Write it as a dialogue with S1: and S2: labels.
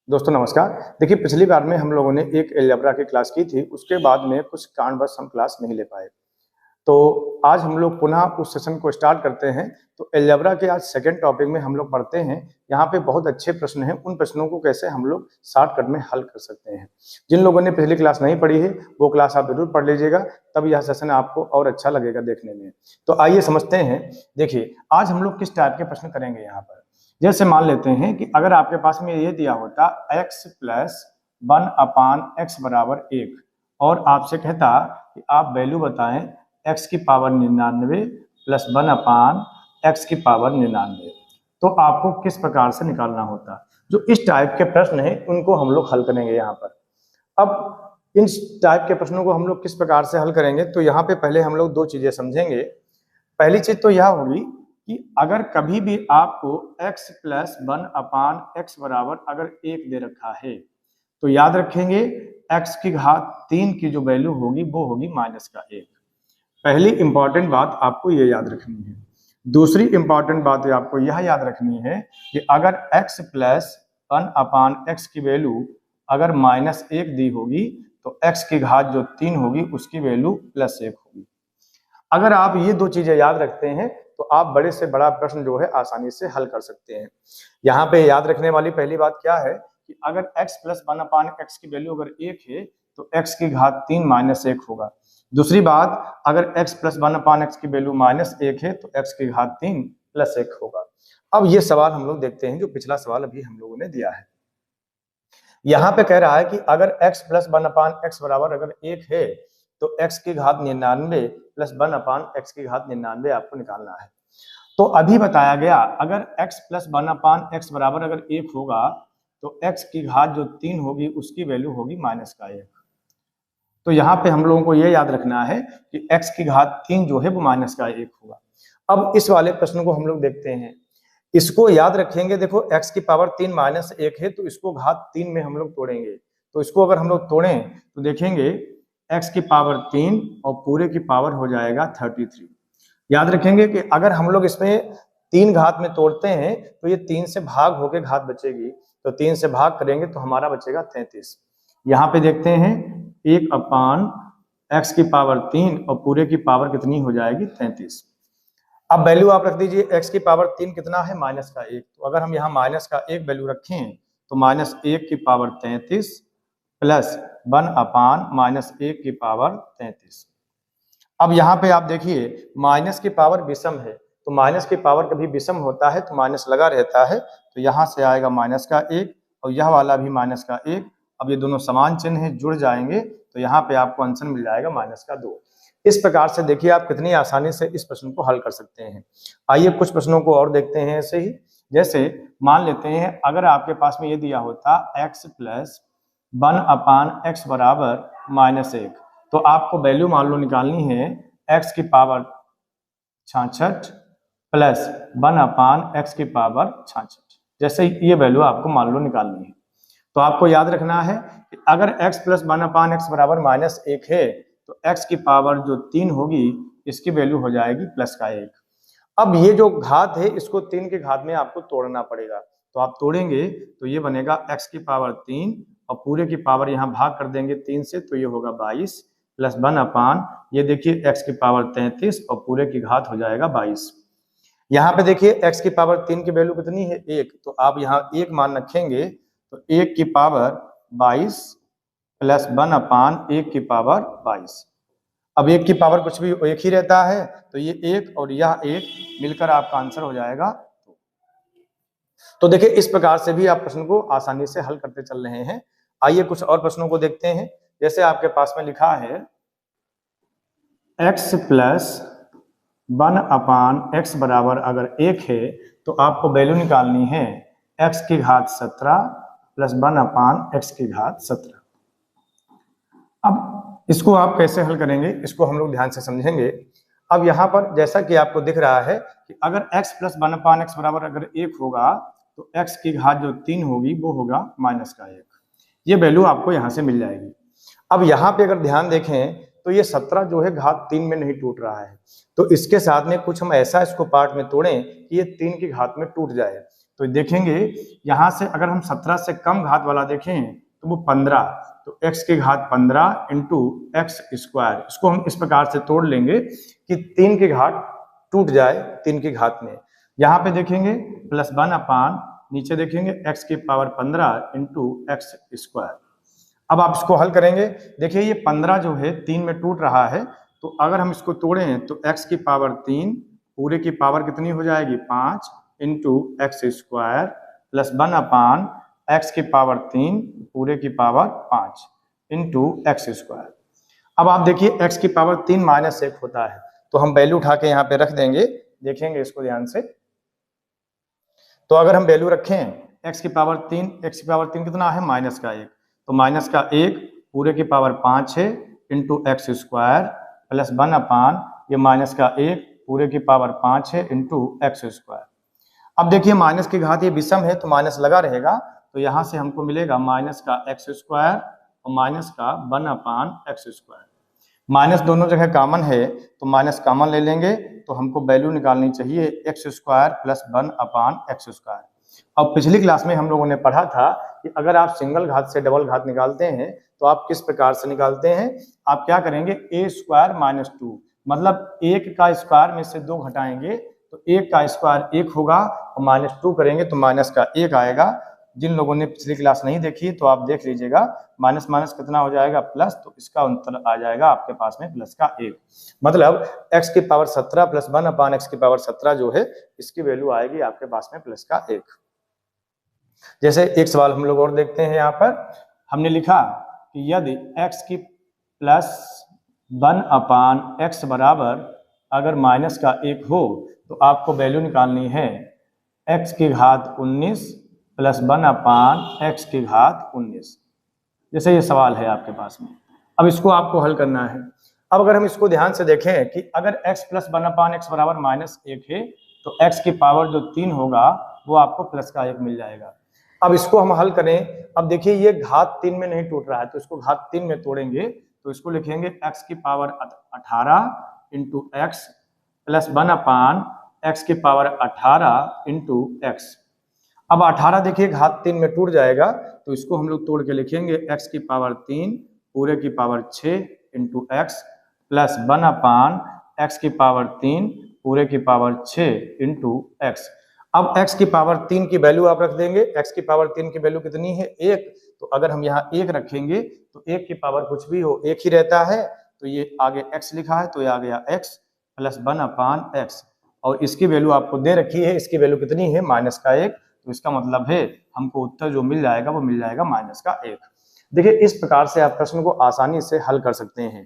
S1: दोस्तों नमस्कार। देखिए, पिछली बार में हम लोगों ने एक अलजेब्रा की क्लास की थी। उसके बाद में कुछ कारणवश हम क्लास नहीं ले पाए। तो आज हम लोग पुनः उस सेशन को स्टार्ट करते हैं। तो अलजेब्रा के आज सेकंड टॉपिक में हम लोग पढ़ते हैं। यहाँ पे बहुत अच्छे प्रश्न हैं। उन प्रश्नों को कैसे हम लोग शॉर्टकट में हल कर सकते हैं। जिन लोगों ने पिछली क्लास नहीं पढ़ी है वो क्लास आप जरूर पढ़ लीजिएगा, तब यह सेशन आपको और अच्छा लगेगा देखने में। तो आइए समझते हैं। देखिए, आज हम लोग किस टाइप के प्रश्न करेंगे यहाँ पर। जैसे मान लेते हैं कि अगर आपके पास में ये दिया होता x प्लस 1/x बराबर 1 और आपसे कहता कि आप वैल्यू बताएं x की पावर 99 प्लस 1/x की पावर 99, तो आपको किस प्रकार से निकालना होता। जो इस टाइप के प्रश्न हैं उनको हम लोग हल करेंगे यहाँ पर। अब इन टाइप के प्रश्नों को हम लोग किस प्रकार से हल करेंगे, तो यहाँ पे पहले हम लोग दो चीजें समझेंगे। पहली चीज तो यह होगी कि अगर कभी भी आपको x प्लस 1/x बराबर अगर 1 दे रखा है तो याद रखेंगे x की घात 3 की जो वैल्यू होगी वो होगी -1। पहली इंपॉर्टेंट बात आपको ये याद रखनी है। दूसरी इंपॉर्टेंट बात आपको यह याद रखनी है कि अगर x प्लस 1/x की वैल्यू अगर -1 दी होगी तो x की घात जो 3 होगी उसकी वैल्यू +1 होगी। अगर आप ये दो चीजें याद रखते हैं तो आप बड़े से बड़ा प्रश्न जो है आसानी से हल कर सकते हैं। यहाँ पे याद रखने वाली पहली बात क्या है कि अगर x प्लस 1/x की वैल्यू अगर 1 है तो x की घात 3 -1 होगा। दूसरी बात, अगर x प्लस 1/x की वैल्यू -1 है तो x की घात 3 +1 होगा। अब ये सवाल हम लोग देखते हैं जो पिछला सवाल अभी हम लोगों ने दिया है। यहाँ पे कह रहा है कि अगर x प्लस 1/x बराबर अगर 1 है तो x की घात 99 प्लस 1/x की घात 99 आपको निकालना है। तो अभी बताया गया अगर x प्लस 1/x बराबर अगर 1 होगा तो x की घात जो 3 होगी उसकी वैल्यू होगी -1। तो यहाँ पे हम लोगों को ये याद रखना है कि x की घात 3 जो है वो -1 होगा। अब इस वाले प्रश्न को हम लोग देखते हैं। इसको याद रखेंगे। देखो, x की पावर 3 -1 है तो इसको घात 3 में हम लोग तोड़ेंगे। तो इसको अगर हम लोग तोड़ें तो देखेंगे x की पावर 3 और पूरे की पावर हो जाएगा 33। याद रखेंगे कि अगर हम लोग इसमें 3 घात में तोड़ते हैं तो ये 3 से भाग होके घात बचेगी, तो 3 से भाग करेंगे तो हमारा बचेगा 33। यहाँ पे देखते हैं 1/x की पावर 3 और पूरे की पावर कितनी हो जाएगी 33। अब वैल्यू आप रख दीजिए, x की पावर 3 कितना है -1। तो अगर हम यहाँ -1 वैल्यू रखें तो -1 की पावर 33 प्लस 1/-1 की पावर 33। अब यहाँ पे आप देखिए माइनस की पावर विषम है तो माइनस की पावर कभी विषम होता है तो माइनस लगा रहता है, तो यहाँ से आएगा -1 और यह वाला भी -1। अब ये दोनों समान चिन्ह है, जुड़ जाएंगे तो यहाँ पे आपको आंसर मिल जाएगा -2। इस प्रकार से देखिए आप कितनी आसानी से इस प्रश्न को हल कर सकते हैं। आइए कुछ प्रश्नों को और देखते हैं ऐसे ही। जैसे मान लेते हैं अगर आपके पास में ये दिया होता x प्लस 1/x बराबर -1, तो आपको वैल्यू मान लो निकालनी है x की पावर 66 प्लस 1/x की पावर 66। जैसे ये वैल्यू आपको मान लो निकालनी है तो आपको याद रखना है कि अगर x प्लस 1/x बराबर -1 है तो x की पावर जो 3 होगी इसकी वैल्यू हो जाएगी +1। अब ये जो घात है इसको 3 के घात में आपको तोड़ना पड़ेगा, तो आप तोड़ेंगे तो ये बनेगा x की पावर 3 और पूरे की पावर यहाँ भाग कर देंगे 3 से तो ये होगा 22 प्लस 1/, ये देखिए x की पावर 33 और पूरे की घात हो जाएगा 22। यहाँ पे देखिए x की पावर 3 की वैल्यू कितनी है 1, तो आप यहाँ 1 मान रखेंगे तो 1 की पावर 22 प्लस 1/1 की पावर 22। अब 1 की पावर कुछ भी एक ही रहता है तो ये 1 और यह 1 मिलकर आपका आंसर हो जाएगा। तो देखिए इस प्रकार से भी आप प्रश्न को आसानी से हल करते चल रहे हैं। आइए कुछ और प्रश्नों को देखते हैं। जैसे आपके पास में लिखा है x प्लस 1/x बराबर अगर 1 है तो आपको वैल्यू निकालनी है x की घात 17 प्लस 1/x की घात 17। अब इसको आप कैसे हल करेंगे इसको हम लोग ध्यान से समझेंगे। अब यहाँ पर जैसा कि आपको दिख रहा है कि अगर x प्लस 1/x बराबर अगर 1 होगा तो x की घात जो 3 होगी वो होगा -1। ये वैल्यू आपको यहाँ से मिल जाएगी। अब यहाँ पे अगर ध्यान देखें तो ये 17 जो है घात 3 में नहीं टूट रहा है, तो इसके साथ में कुछ हम ऐसा इसको पार्ट में तोड़ें कि ये 3 की घात में टूट जाए। तो देखेंगे यहाँ से अगर हम 17 से कम घात वाला देखें तो वो 15, तो x की घात 15 इंटू एक्स स्क्वायर। इसको हम इस प्रकार से तोड़ लेंगे कि 3 की घात टूट जाए 3 की घात में। यहाँ पे देखेंगे +1 अपान, नीचे देखेंगे x की पावर 15 इंटू एक्स स्क्वायर। अब आप इसको हल करेंगे, देखिए ये 15 जो है 3 में टूट रहा है, तो अगर हम इसको तोड़ें तो x की पावर 3 पूरे की पावर कितनी हो जाएगी 5 इंटू एक्स स्क्वायर प्लस 1 अपान x की पावर 3 पूरे की पावर 5 इंटू एक्स स्क्वायर। अब आप देखिए x की पावर 3 -1 होता है, तो हम वैल्यू उठा के यहाँ पे रख देंगे, देखेंगे इसको ध्यान से। तो अगर हम वैल्यू रखें x की पावर 3 कितना है -1, तो -1 पूरे की पावर 5 है इंटू एक्स स्क्वायर प्लस 1 अपान ये -1 पूरे की पावर 5 है इंटू एक्स स्क्वायर। अब देखिए माइनस की घात ये विषम है तो माइनस लगा रहेगा, तो यहाँ से हमको मिलेगा -x स्क्वायर और -1 अपान एक्स स्क्वायर। माइनस दोनों जगह कॉमन है तो माइनस कॉमन ले लेंगे, तो हमको वैल्यू निकालनी चाहिए x स्क्वायर प्लस 1 अपान एक्स स्क्वायर। अब पिछली क्लास में हम लोगों ने पढ़ा था कि अगर आप सिंगल घात से डबल घात निकालते हैं तो आप किस प्रकार से निकालते हैं, आप क्या करेंगे a स्क्वायर -2, मतलब 1 का स्क्वायर में से 2 घटाएंगे तो 1 का स्क्वायर 1 होगा और -2 करेंगे तो -1 आएगा। जिन लोगों ने पिछली क्लास नहीं देखी तो आप देख लीजिएगा, माइनस माइनस कितना हो जाएगा प्लस, तो इसका उत्तर आ जाएगा आपके पास में +1। मतलब x की पावर 17 प्लस 1 अपान एक्स की पावर 17 जो है इसकी वैल्यू आएगी आपके पास में +1। जैसे एक सवाल हम लोग और देखते हैं, यहाँ पर हमने लिखा कि यदि x की +1 अपान एक्स बराबर अगर -1 हो तो आपको वैल्यू निकालनी है x की घात 19 प्लस 1 अपान एक्स की घात 19। जैसे ये सवाल है आपके पास में, अब इसको आपको हल करना है। अब अगर हम इसको ध्यान से देखें कि अगर x प्लस 1 अपान एक्स बराबर -1 है तो x की पावर जो 3 होगा वो आपको +1 मिल जाएगा। अब इसको हम हल करें, अब देखिए ये घात 3 में नहीं टूट रहा है तो इसको घात 3 में तोड़ेंगे, तो इसको लिखेंगे x की पावर 18 इंटू एक्स प्लस 1 अपान एक्स की पावर 18 इंटू एक्स। अब 18 देखिए घात 3 में टूट जाएगा, तो इसको हम लोग तोड़ के लिखेंगे x की पावर 3 पूरे की पावर 6 इंटू एक्स प्लस 1 अपान एक्स की पावर 3 पूरे की पावर 6 इंटू एक्स। अब x की पावर 3 की वैल्यू आप रख देंगे, x की पावर 3 की वैल्यू कितनी है 1, तो अगर हम यहाँ 1 रखेंगे तो 1 की पावर कुछ भी हो 1 ही रहता है, तो ये आगे x लिखा है तो ये आ गया x प्लस 1 अपान एक्स, और इसकी वैल्यू आपको दे रखी है, इसकी वैल्यू कितनी है -1, तो इसका मतलब है हमको उत्तर जो मिल जाएगा वो मिल जाएगा -1। देखिए इस प्रकार से आप प्रश्न को आसानी से हल कर सकते हैं।